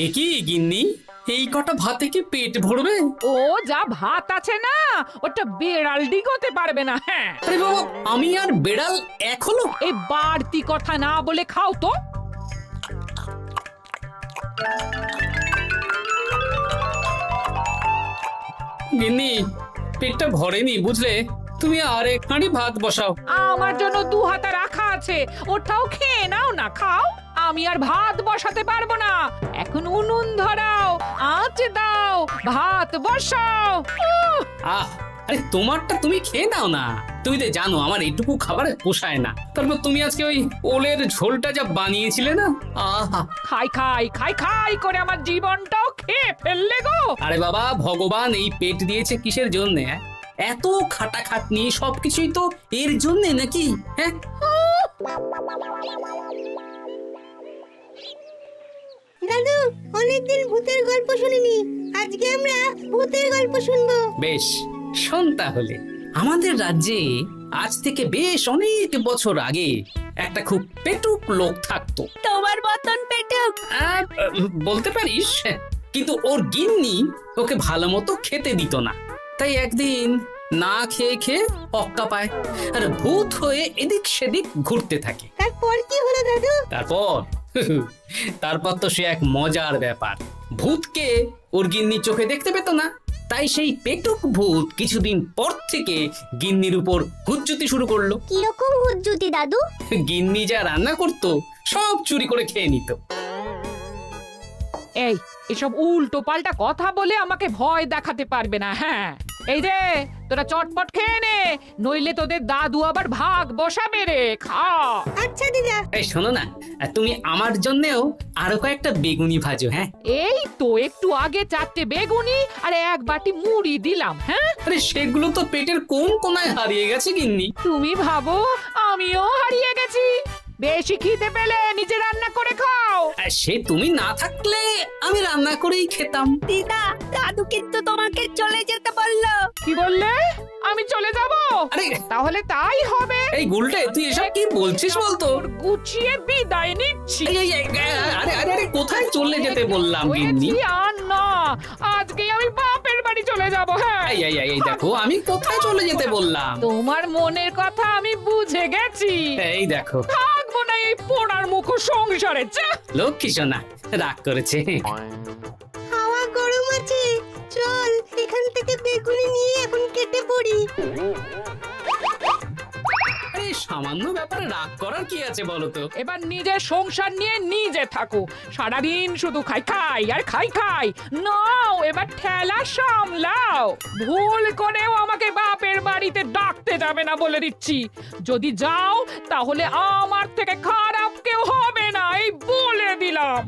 একই গিন্নি, এই কটা ভাতে কি পেট ভরবে? ও যা ভাত আছে না, ওটা বেড়াল ডিগোতে পারবে না। হ্যাঁ, আরে বাবা, আমি আর বেড়াল এক হলো? এই বাড়তি কথা না বলে খাও তো। গিন্নি, পেটটা ভরেনি বুঝলে, তুমি আরেক হাঁড়ি ভাত বসাও। আমার জন্য 2 হাতা রাখা আছে, ওটাও খেয়ে নাও না। খাও, আমি আর ভাত বসাতে পারবো না। এখন উনুন ধরাও, আঁচ দাও, ভাত বসাও। আহ, আরে তোমারটা তুমি খেয়ে নাও না। তুমি তো জানো আমার এইটুকু খাবার পোষায় না। তারপর তুমি আজকে ওই ওলের ঝোলটা যা বানিয়েছিলে না, আহা। খাই খাই খাই খাই করে আমার জীবনটাও খেয়ে ফেললে গো। আরে বাবা, ভগবান এই পেট দিয়েছে কিসের জন্যে? এত খাটাখাটনি সবকিছুই তো এর জন্যে নাকি? হ্যাঁ, দাদু, অনেকদিন ভূতের গল্প শুনিনি, আজকে আমরা ভূতের গল্প শুনবো। বেশ, শোন তাহলে। আমাদের রাজ্যে আজ থেকে বেশ অনেক বছর আগে একটা খুব পেটুক লোক থাকতো। তোমার মতন পেটুক? বলতে পারিস, কিন্তু ওর গিন্নি ওকে ভালো মতো খেতে দিত না। তাই একদিন না খেয়ে খেয়ে অক্কা পায় আর ভূত হয়ে এদিক সেদিক ঘুরতে থাকে। তারপর কি হলো দাদু? তারপর তো সে এক মজার ব্যাপার। ভূতকে ওর গিন্নি চোখে দেখতে পেত না, তাই সেই পেটুক ভূত কিছুদিন পর থেকে গিন্নির উপর হুজ্জুতি শুরু করলো। কিরকম হুজ্জুতি দাদু? গিন্নি যা রান্না করতো সব চুরি করে খেয়ে নিত। এই এসব উল্টো পাল্টা কথা বলে আমাকে ভয় দেখাতে পারবে না। হ্যাঁ, এই যে তোরা চটপট খেয়ে নে, নইলে তোদের দাদু আবার ভাগ বসাবে রে। খা। আচ্ছা দিদা। এই শোনো না, তুমি আমার জন্যেও আরো কয়েকটা বেগুনি ভাজো। হ্যাঁ, এই তো একটু আগে 4টে বেগুনি আর 1 বাটি মুড়ি দিলাম। হ্যাঁ, আরে সেগুলো তো পেটের কোন কোনায় হারিয়ে গেছে গিন্নি। তুমি ভাবো আমিও হারিয়ে গেছি? বেশি খিদে পেলে নিজে রান্না করে খাও। আর সে তুমি না থাকলে আমি রান্না করেই খেতাম। দিদা, দাদু কিন্তু তোমাকে চলে যেতে বললো। কি বললে? আমি চলে যাব? আরে তাহলে তাই হবে। এই গুলটে, তুই এসব কি বলছিস বলতো? গুছিয়ে বিদায় নিচ্ছি। আরে আরে আরে, কোথায় চলে যেতে বললাম গিন্নি? হয়েছি আর না, আজকে আমি বাপের বাড়ি চলে যাব। হ্যাঁ, এই দেখো, আমি কোথায় চলে যেতে বললাম? তোমার মনের কথা আমি বুঝে গেছি। এই দেখো, থাকবো না এই পোড়ার মুখ সংসারে। যা। লক্ষ্মী সোনা রাগ করেছে। হাওয়া গরম আছে, চল এখান থেকে বেগুনি নিয়ে এখন কেটে পড়ি। এই সামান্য ব্যাপারে রাগ করার কি আছে বলো তো? এবার নিজের সংসার নিয়ে নিজে থাকো। সারাদিন শুধু খাই খাই আর খাই খাই। নাও এবার ঠেলা সামলাও। ভুল করেও আমাকে বাপের বাড়িতে ডাকতে যাবে না বলে দিচ্ছি। যদি যাও তাহলে আমার থেকে খারাপ কেউ হবে না, এই বলে দিলাম।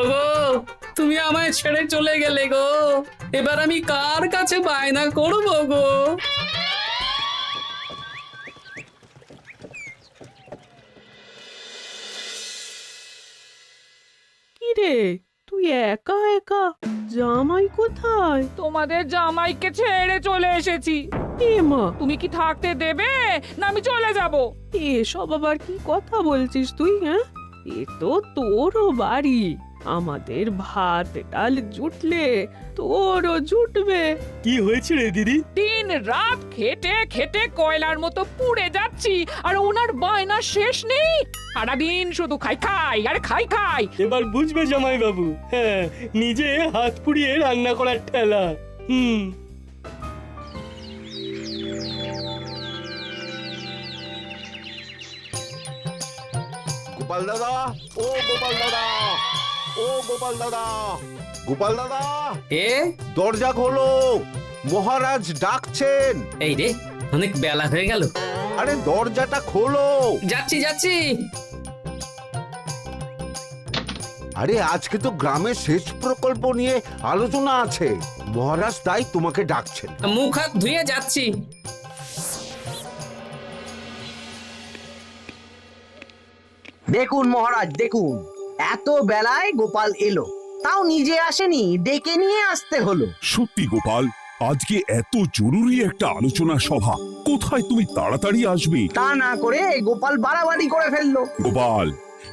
ওগো, তুমি আমায় ছেড়ে চলে গেলে গো। এবার আমি কার কাছে বায়না করবো গো? কিরে, তুই একা একা? জামাই কোথায়? তোমাদের জামাইকে ছেড়ে চলে এসেছি। এ মা, তুমি কি থাকতে দেবে না আমি চলে যাব? এসব আবার কি কথা বলছিস তুই? হ্যাঁ, এ তো তোরও বাড়ি। আমাদের ভাত ডাল জুটলে তোরও জুটবে। কি হয়েছে রে দিদি? দিন রাত খেটে খেটে কয়লার মতো পুড়ে যাচ্ছি, আর ওনার বায়না শেষ নেই। সারাদিন শুধু খাই খাই আর খাই খাই। এবার বুঝবে জামাই বাবু। হ্যাঁ, নিজে হাত পুড়িয়ে রান্না করার ঠেলা। গোপাল দাদা, ও গোপাল দাদা, ও গোপাল দাদা, গোপাল দাদা, এ দরজা খোলো, মহারাজ ডাকছেন। এই রে, অনেক বেলা হয়ে গেল। আরে দরজাটা খোলো। যাচ্ছি যাচ্ছি। আরে আজকে তো গ্রামের সেচ প্রকল্প নিয়ে আলোচনা আছে, মহারাজ তাই তোমাকে ডাকছেন। মুখ হাত ধুয়ে যাচ্ছি। দেখুন মহারাজ, দেখুন এত বেলায় গোপাল এলো, তাও নিজে আসেনি, ডেকে নিয়ে আসতে হলো। সত্যি গোপাল, আজকে এত জরুরি একটা আলোচনা সভা, কোথায় তুমি তাড়াতাড়ি আসবে? তা না করে গোপাল বাড়াবাড়ি করে ফেললো। গোপাল,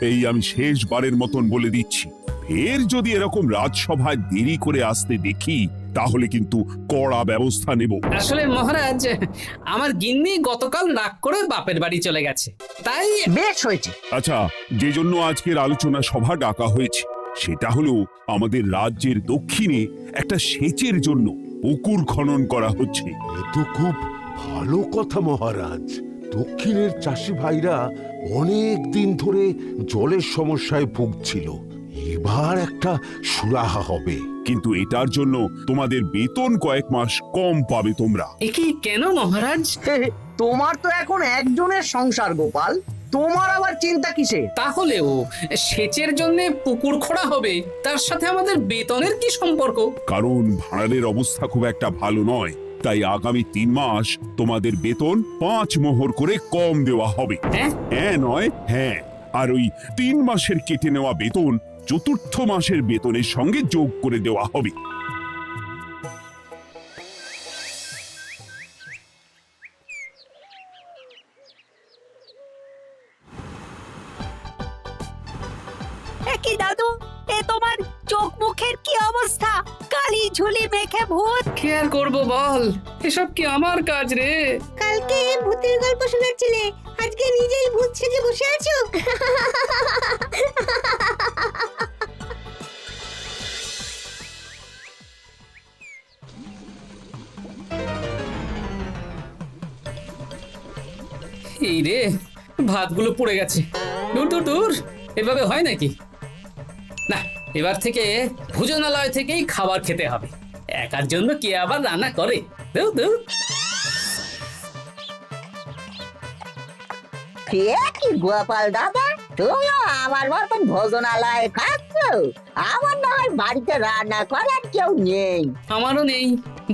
এই আমি শেষবারের মতন বলে দিচ্ছি, ফের যদি এরকম রাজসভায় দেরি করে আসতে দেখি তাহলে কিন্তু কড়া ব্যবস্থা নেব। আসলে মহারাজ, আমার গিন্নি গতকাল রাগ করে বাপের বাড়ি চলে গেছে, তাই বেশ হয়েছে। আচ্ছা, যে জন্য আজকের আলোচনা সভা ডাকা হয়েছে সেটা হলো আমাদের রাজ্যের দক্ষিণে একটা সেচের জন্য পুকুর খনন করা হচ্ছে। এ তো খুব ভালো কথা মহারাজ। দক্ষিণের চাষি ভাইরা অনেক দিন ধরে জলের সমস্যায় ভুগছিল, এবার একটা সুরাহা হবে। কিন্তু এটার জন্য তোমাদের বেতন কয়েক মাস কম পাবে তোমরা। একই কেন মহারাজ? তোমার তো এখন একজনের সংসার গোপাল, তোমার আবার চিন্তা কিসে? তাহলেও সেচের জন্য পুকুর খোঁড়া হবে, তার সাথে আমাদের বেতনের কি সম্পর্ক? কারণ ভাড়ারের অবস্থা খুব একটা ভালো নয়, তাই আগামী 3 মাস তোমাদের বেতন 5 মোহর করে কম দেওয়া হবে। হ্যাঁ? হ্যাঁ নয় হ্যাঁ। আর ওই 3 মাসের কেটে নেওয়া বেতন চতুর্থ মাসের বেতনের সঙ্গে যোগ করে দেওয়া হবে। কি দাদু, এ তোমার চোখ মুখের কি অবস্থা? কালি ঝুলি মেখে ভূত। কি আর করবো বল, এসব কি আমার কাজ রে? কালকে ভূতের গল্প শোনাচ্ছিলে, আজকে নিজেই ভূত সেজে বসে আছো। এই রে, ভাতগুলো পুড়ে গেছে। দূর দূর দূর, এভাবে হয় নাকি? না, এবার থেকে ভোজনালয় থেকেই খাবার খেতে হবে। একার জন্য কে আবার রান্না করে? দূর দূর। কি গোপাল দাদা, তুমিও আমার মতন ভোজনালয়ে খাচ্ছ? আমার না হয় বাড়িতে রান্না করার কেউ নেই। আমারও নেই,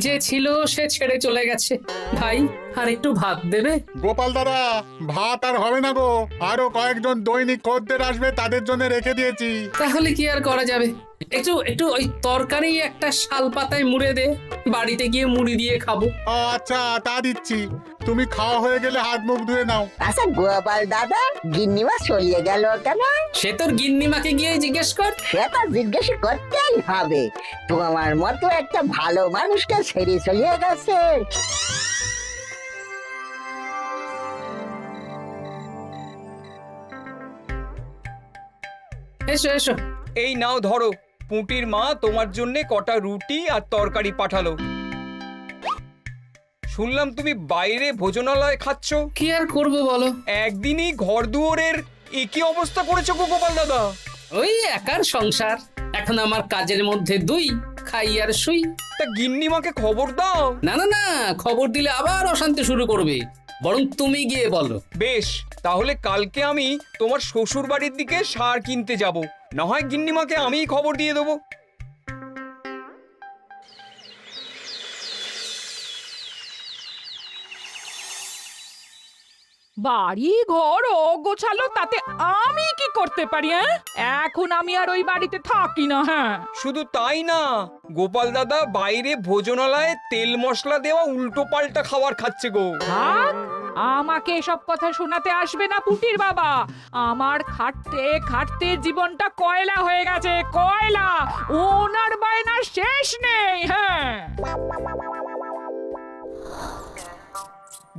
যে ছিল সে ছেড়ে চলে গেছে। ভাই, আর একটু ভাত দেবে? গোপাল দাদা, ভাত আর হবে না গো, আরো কয়েকজন দৈনিক খদ্দের আসবে, তাদের জন্য রেখে দিয়েছি। তাহলে কি আর করা যাবে? একটু একটু ওই তরকারি একটা শাল পাতায় মুড়ে দে, বাড়িতে গিয়ে মুড়ি দিয়ে খাবো। আচ্ছা, তা দিচ্ছি। তুমি খাওয়া হয়ে গেলে হাত মুখ ধুয়ে নাও। আচ্ছা গোপাল দাদা, গিন্নিমা চলিয়ে গেল কেন? সে তোর গিন্নিমাকে গিয়ে জিজ্ঞেস কর। সেটা জিজ্ঞেস করতেই হবে, তোমার মতো একটা ভালো মানুষকে ছেড়ে চলিয়ে গেছে। এসো এসো। এই নাও ধরো, পুঁটির মা তোমার জন্য কটা রুটি আর তরকারি পাঠালো। শুনলাম তুমি বাইরে ভোজনালয় খাচ্ছ। কি আর করবো বলো, একদিনই ঘর দুয়ারের একই অবস্থা করেছো গো গোপাল দাদা। ওই একার সংসার, এখন আমার কাজের মধ্যে দুই, খাই আর শুই। তা গিন্নিমাকে খবর দাও। না না না, খবর দিলে আবার অশান্তি শুরু করবে, বরং তুমি গিয়ে বলো। বেশ, তাহলে কালকে আমি তোমার শ্বশুর বাড়ির দিকে সার কিনতে যাব, না হয় গিন্নিমাকে আমিই খবর দিয়ে দেবো। বাড়ি ঘর অগোছালো, তাতে আমি কি করতে পারি? এখন আমি আর ওই বাড়িতে থাকি না। হ্যাঁ, শুধু তাই না, গোপাল দাদা বাইরে ভোজনালয়ে তেল মশলা দেওয়া উল্টো পাল্টা খাবার খাচ্ছে গো। থাক, আমাকে এসব কথা শোনাতে আসবে না পুটির বাবা। আমার খাটতে খাটতে জীবনটা কয়লা হয়ে গেছে, কয়লা। ওনার বায়নার শেষ নেই। হ্যাঁ,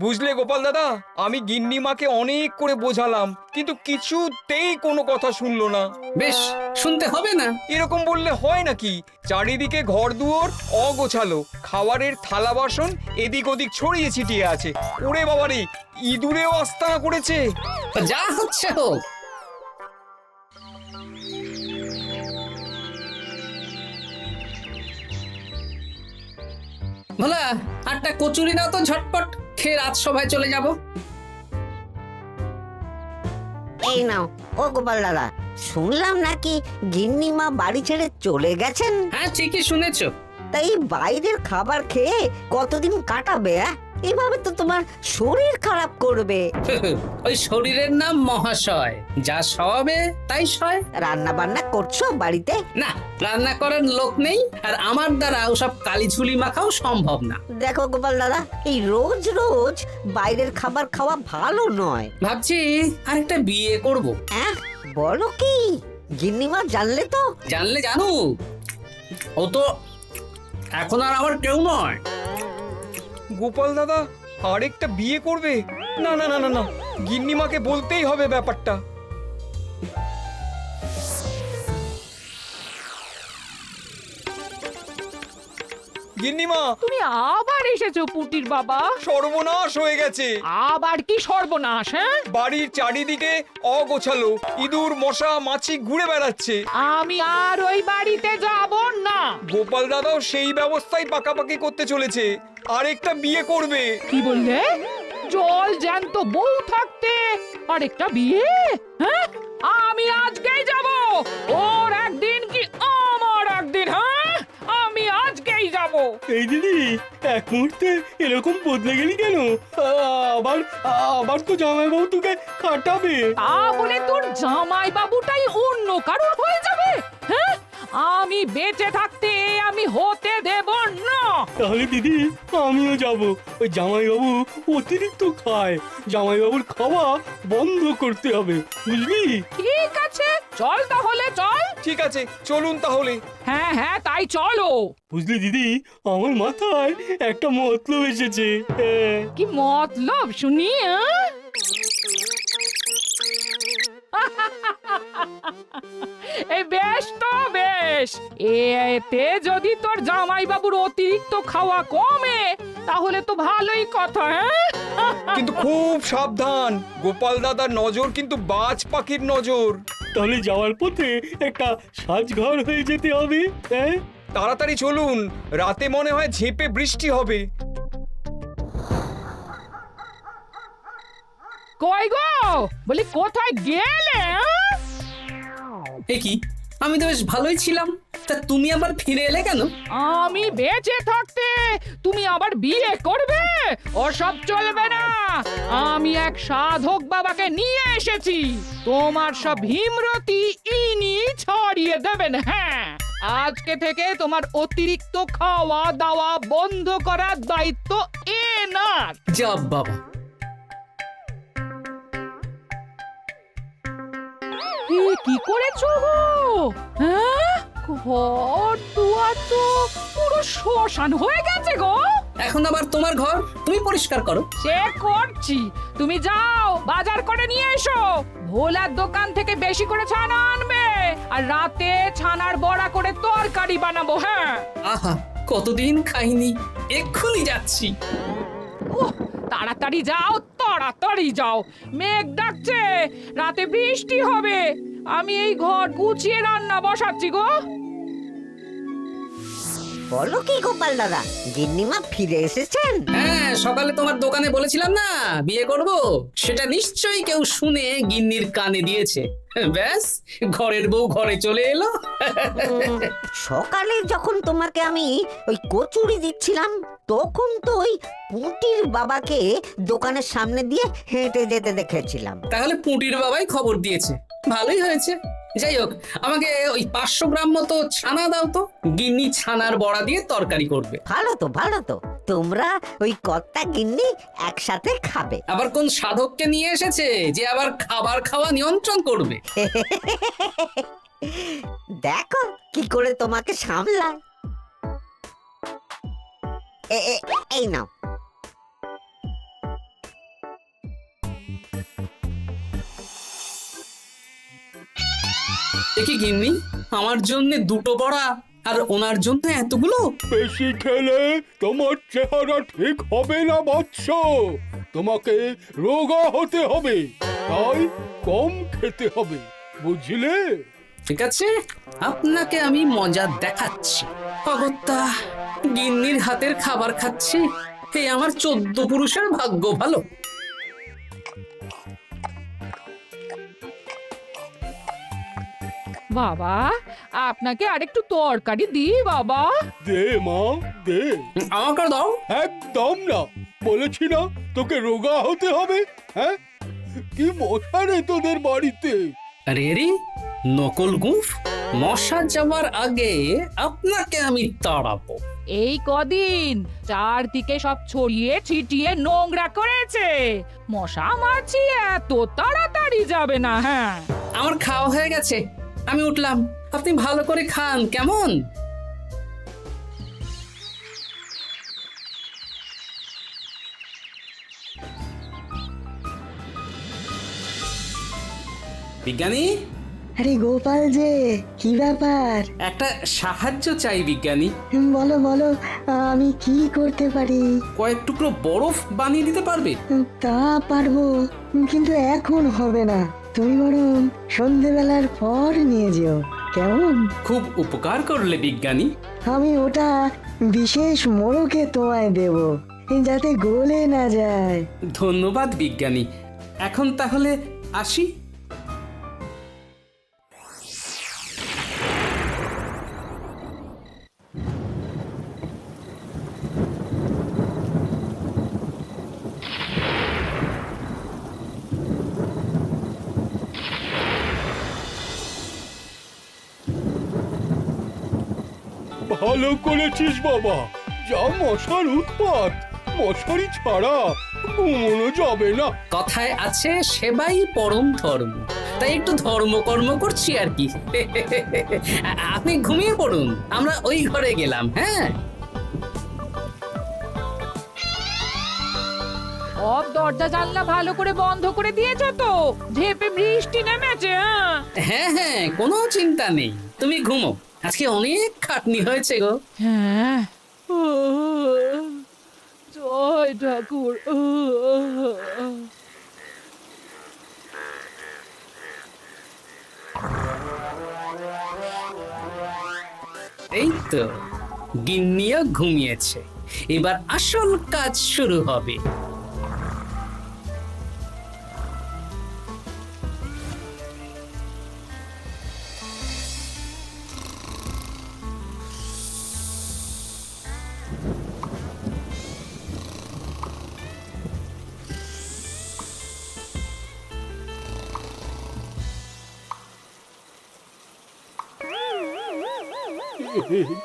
বুঝলে গোপাল দাদা, আমি গিন্নিমাকে অনেক করে বোঝালাম, কিন্তু কিছুতেই কোনো কথা শুনলো না। বেশ, শুনতে হবে না। এরকম বললে হয় নাকি? চারিদিকে ঘর দুয়ার অগোছালো, খাবারের থালা বাসন এদিক ওদিক ছড়িয়ে ছিটিয়ে আছে। ওরে বাবারে, ইঁদুরেও আস্তানা করেছে। যা হচ্ছে হোক। ভোলা, আটটা কচুরি দাও তো ঝটপট, খেয়ে রাত সভায় চলে যাব। এই নাও। ও গোপাল দাদা, শুনলাম নাকি গিন্নিমা বাড়ি ছেড়ে চলে গেছেন? হ্যাঁ, ঠিকই শুনেছো। তাই বাইরের খাবার খেয়ে কতদিন কাটাবে? এভাবে তো তোমার শরীর খারাপ করবে। ওই শরীরের নাম মহাশয়, যা সবে তাই সয়। রান্না বান্না করছো বাড়িতে? না, রান্না করার লোক নেই, আর আমার দ্বারা ওসব কালিঝুলি মাখাও সম্ভব না। দেখো গোপাল দাদা, এই রোজ রোজ বাইরের খাবার খাওয়া ভালো নয়। ভাবছি আরেকটা বিয়ে করব। হ্যাঁ, বলো কি গিন্নিমা জানলে তো? জানলে জানুক, ও তো এখন আর আমার কেউ নয়। গোপাল দাদা আরেকটা বিয়ে করবে? না না না না না, গিন্নিমাকে বলতেই হবে ব্যাপারটা। গিন্নিমা, তুমি আবার এসেছো পুটির বাবা। সর্বনাশ হয়ে গেছে। আবার কি সর্বনাশ? হ্যাঁ, বাড়ির চারিদিকে অগোছালো, ইঁদুর মশা মাছি ঘুরে বেড়াচ্ছে। আমি আর ওই বাড়িতে যাব না। গোপাল দাদাও সেই ব্যবস্থাই পাকাপাকি করতে চলেছে, আরেকটা বিয়ে করবে। কি বললে? জল জ্যান্ত বউ থাকতে আরেকটা বিয়ে? হ্যাঁ, আমি আজকেই যাব। ওর একদিন কি আমার একদিন? হ্যাঁ, আমি আজকেই যাব। এই দিদি, এক মুহূর্তে এরকম বদলে গেলি কেন? আবার আবার তো জামাইবাবু তোকে কাটাবে। তা বলে তোর জামাই বাবুটাই অন্য কারোর হয়ে যাবে? হ্যাঁ, আমি বেঁচে থাকতে আমি হতে দেব না। তাহলে দিদি আমিও যাব। ওই জামাইবাবু অতিরিক্ত খায়, জামাইবাবুর খাওয়া বন্ধ করতে হবে, বুঝলি? ঠিক আছে, চল তাহলে চল। ঠিক আছে, চলুন তাহলে। হ্যাঁ হ্যাঁ, তাই চলো। বুঝলি দিদি, আমার মাথায় একটা মতলব এসেছে। হ্যাঁ। কি মতলব শুনি? এই বেশ তো বেশ, এতে যদি তোর জামাই বাবুর অতিরিক্ত খাওয়া কমে তাহলে তো ভালোই কথা। হ্যাঁ, কিন্তু খুব সাবধান, গোপাল দাদার নজর কিন্তু বাজ পাখির নজর। তাহলে যাওয়ার পথে একটা সাজঘর হয়ে যেতে হবে। হ্যাঁ, তাড়াতাড়ি চলুন, রাতে মনে হয় ঝেঁপে বৃষ্টি হবে। কই গো, বলি কোথায় গেলে? এ কি, আমি তো বেশ ভালোই ছিলাম, তা তুমি আবার ফিরে এলে কেন? আমি বেঁচে থাকতে তুমি আবার বিয়ে করবে? ওসব চলবে না। আমি এক সাধক বাবাকে নিয়ে এসেছি, তোমার সব ভীমরতি ইনি ছড়িয়ে দেবেন। হ্যাঁ, আজকে থেকে তোমার অতিরিক্ত খাওয়া দাওয়া বন্ধ করার দায়িত্ব এনার। যা বাবা, কি করেছো গো? হ্যাঁ, ঘর দুয়ার তো পুরো শ্মশান হয়ে গেছে গো। এখন আবার তোমার ঘর তুমি পরিষ্কার করো। সে করছি, তুমি যাও বাজার করে নিয়ে এসো। ভোলার দোকান থেকে বেশি করে ছানা আনবে, আর রাতে ছানার বড়া করে তরকারি বানাবো। হ্যাঁ, আহা, কতদিন খাইনি, এক্ষুনি যাচ্ছি। উহ, তাড়াতাড়ি যাও, তাড়াতাড়ি যাও। মেঘ ডাকছে, রাতে বৃষ্টি হবে। আমি এই ঘর গুছিয়ে রান্না বসাচ্ছি গো। বলো কি গোপাল দাদা, গিন্নিমা ফিরে এসেছেন? হ্যাঁ, সকালে তোমার দোকানে বলেছিলাম না বিয়ে করব, সেটা নিশ্চয়ই কেউ শুনে গিন্নির কানে দিয়েছে। ব্যাস, ঘরের বউ ঘরে চলে এলো। সকালে যখন তোমাকে আমি ওই কচুরি দিচ্ছিলাম, তখন তো ওই পুটির বাবাকে দোকানের সামনে দিয়ে হেঁটে যেতে দেখেছিলাম। তাহলে পুটির বাবাই খবর দিয়েছে, ভালোই হয়েছে। যাই হোক, আমাকে ওই 500 গ্রাম মতো ছানা দাও তো, গিন্নি ছানার বড়া দিয়ে তরকারি করবে। ভালো তো, ভালো তো, তোমরা ওই কর্তা গিন্নি একসাথে খাবে। আবার কোন সাধককে নিয়ে এসেছে যে আবার খাবার খাওয়া নিয়ন্ত্রণ করবে? দেখো কি করে তোমাকে সামলায়। এই নাও। দেখি গিন্নি, আমার জন্য দুটো বড়া আর ওনার জন্য এতগুলো? বেশি খেলে তোমার চেহারা ঠিক হবে না বৎস, তোমাকে রোগা হতে হবে, তাই কম খেতে হবে, বুঝলে? ঠিক আছে, আপনাকে আমি মজা দেখাচ্ছি। অগত্যা গিন্নির হাতের খাবার খাচ্ছি, এই আমার 14 পুরুষের ভাগ্য ভালো। বাবা, আপনাকে আরেকটু তরকারি দিই বাবা? দে মা, দে। আমাকে দাও। একদম না, বলেছি না তোকে রোগা হতে হবে। হ্যাঁ, কি মশা রে তোদের বাড়িতে। আরে রে, নকল গুফ, মশা যাওয়ার আগে আপনাকে আমি তাড়াবো। এই কদিন চারদিকে সব ছড়িয়ে ছিটিয়ে নোংরা করেছে, মশা মাছি এত তাড়াতাড়ি যাবে না। হ্যাঁ, আমার খাওয়া হয়ে গেছে, আমি উঠলাম। আপনি ভালো করে খান, কেমন? বিজ্ঞানী, আরে গোপাল যে, কি ব্যাপার? একটা সাহায্য চাই বিজ্ঞানী। বলো বলো, আমি কি করতে পারি? কয়েক টুকরো বরফ বানিয়ে দিতে পারবে? তা পারবো, কিন্তু এখন হবে না। তুমি বরং সন্ধেবেলার পর নিয়ে যেও, কেমন? খুব উপকার করলে বিজ্ঞানী। আমি ওটা বিশেষ মোড়কে তোমায় দেব, যাতে গলে না যায়। ধন্যবাদ বিজ্ঞানী। এখন তাহলে আসি। ভালো করেছিস বাবা, যা মশার উৎপাত, মশারি ছাড়া ঘুমোনো যাবে না। কথায় আছে সেবাই পরম ধর্ম, তাই একটু ধর্মকর্ম করছি আর কি। আপনি ঘুমিয়ে পড়ুন, আমরা ওই ঘরে গেলাম। হ্যাঁ, সব দরজা জানলা ভালো করে বন্ধ করে দিয়েছো তো? ঝেপে বৃষ্টি নেমেছে। হ্যাঁ হ্যাঁ, কোনো চিন্তা নেই, তুমি ঘুমো। আজকে অনেক খাটনি হয়েছে গো। হ্যাঁ, জয় ঠাকুর। এই তো গিন্নিও ঘুমিয়েছে, এবার আসল কাজ শুরু হবে।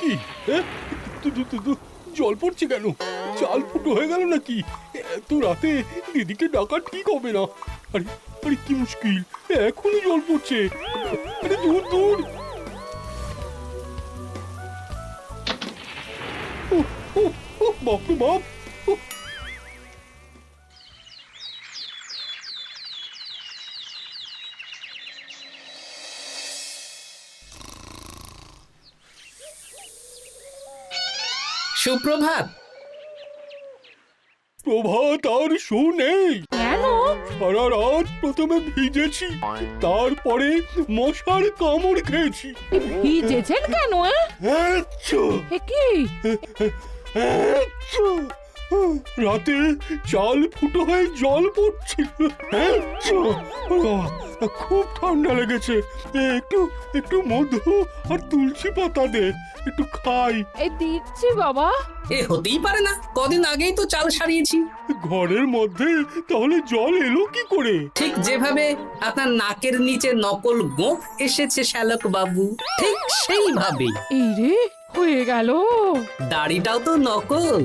কি জল পড়ছে কেন? চাল ফুটো হয়ে গেল নাকি? এত রাতে দিদিকে ডাকা ঠিক হবে না। আরে আরে কি মুশকিল, এখনই জল পড়ছে। আরে দূর দূর। বাপরে বাপ। সুপ্রভাত। প্রভাত আর শো নেই। কেন? সারা রাত প্রথমে ভিজেছি, তারপরে মশার কামড় খেয়েছি। ভিজেছেন কেন? আচ্ছা, এ কি? আচ্ছা। রাতে চাল ফুটো হয়ে জল পড়ছিল। আচ্ছা। বাবা, খুব ঠান্ডা লেগেছে। একটু একটু মধু আর তুলসী পাতা দে, একটু খাই। এই দিচ্ছি বাবা। এ হতেই পারে না, কদিন আগেই তো চাল সারিয়েছি। ঘরের মধ্যে তাহলে জল এলো কি করে? ঠিক যেভাবে আপনার নাকের নিচে নকল গোঁফ এসেছে শ্যালক বাবু, ঠিক সেইভাবেই। এই রে, হয়ে গেল। দাড়িটাও তো নকল।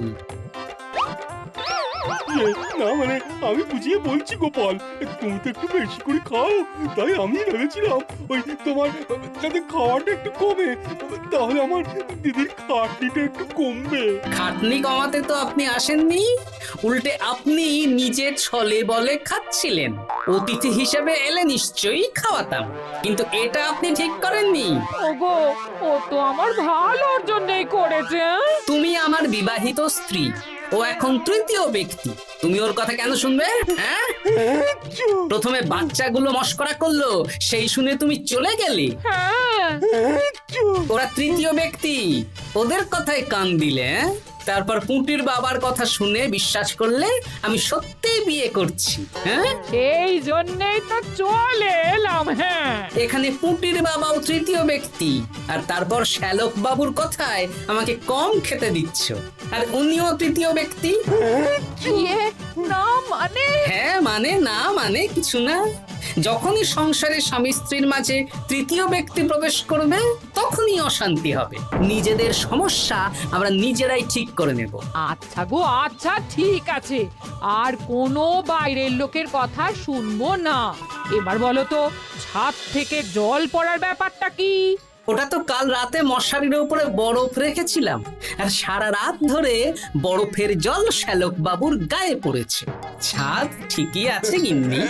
না মানে আমি বুঝিয়ে বলছি গোপাল, তুমি তো একটু বেশি করে খাও, তাই আমি ভেবেছিলাম ওই তোমার যাতে খাওয়াটা একটু কমে, তাহলে আমার দিদির খাটনিটা একটু কমবে। খাটনি কমাতে তো আপনি আসেননি, উল্টে আপনি নিজে ছলে বলে খাচ্ছিলেন। অতিথি হিসেবে এলে নিশ্চয়ই খাওয়াতাম, কিন্তু এটা আপনি ঠিক করেননি। ওগো, ও তো আমার ভালোর জন্যই করেছে। তুমি আমার বিবাহিত স্ত্রী, ও এখন তৃতীয় ব্যক্তি, তুমি ওর কথা কেন শুনবে? হ্যাঁ, প্রথমে বাচ্চাগুলো মস্করা করলো, সেই শুনে তুমি চলে গেলে। হ্যাঁ, ওরা তৃতীয় ব্যক্তি, ওদের কথায় কান দিলে। তারপর পুঁটির বাবার কথা শুনে বিশ্বাস করলে আমি সত্যিই বিয়ে করছি। হ্যাঁ, এই জন্যই তো চলে এলাম। হ্যাঁ, এখানে পুঁটির বাবাও তৃতীয় ব্যক্তি, আর তারপর শ্যালক বাবুর কথায় আমাকে কম খেতে দিচ্ছ, আর উনিও তৃতীয় ব্যক্তি। ইয়ে, না মানে? হ্যাঁ মানে, না মানে কিছু না। যখনই সংসারে স্বামী স্ত্রীর মাঝে তৃতীয় ব্যক্তি প্রবেশ করবে তখনই অশান্তি হবে। নিজেদের সমস্যা আমরা নিজেরাই ঠিক করে নেব। আচ্ছা গো আচ্ছা, ঠিক আছে, আর কোনো বাইরের লোকের কথা শুনবো না। এবার বলো তো, ছাদ থেকে জল পড়ার ব্যাপারটা কি? ওটা তো কাল রাতে মশারির উপরে বরফ রেখেছিলাম, আর সারা রাত ধরে বরফের জল শ্যালক বাবুর গায়ে পড়েছে। ছাদ ঠিকই আছে গিন্নি।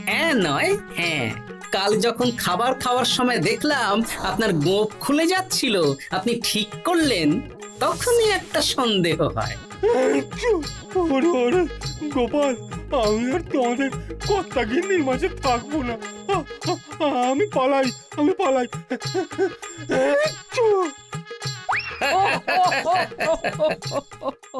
হ্যাঁ নয় হ্যাঁ, কাল যখন খাবার খাওয়ার সময় দেখলাম আপনার গোঁফ খুলে যাচ্ছিল, আপনি ঠিক করলেন, তখনই একটা সন্দেহ হয়। ওরে ওরে গোপাল, আমি আর তোমাদের কর্তা গিন্নির মাঝে থাকবো না। আমি পালাই, আমি পালাই। ও, ও, ও, ও, ও, ও, ও।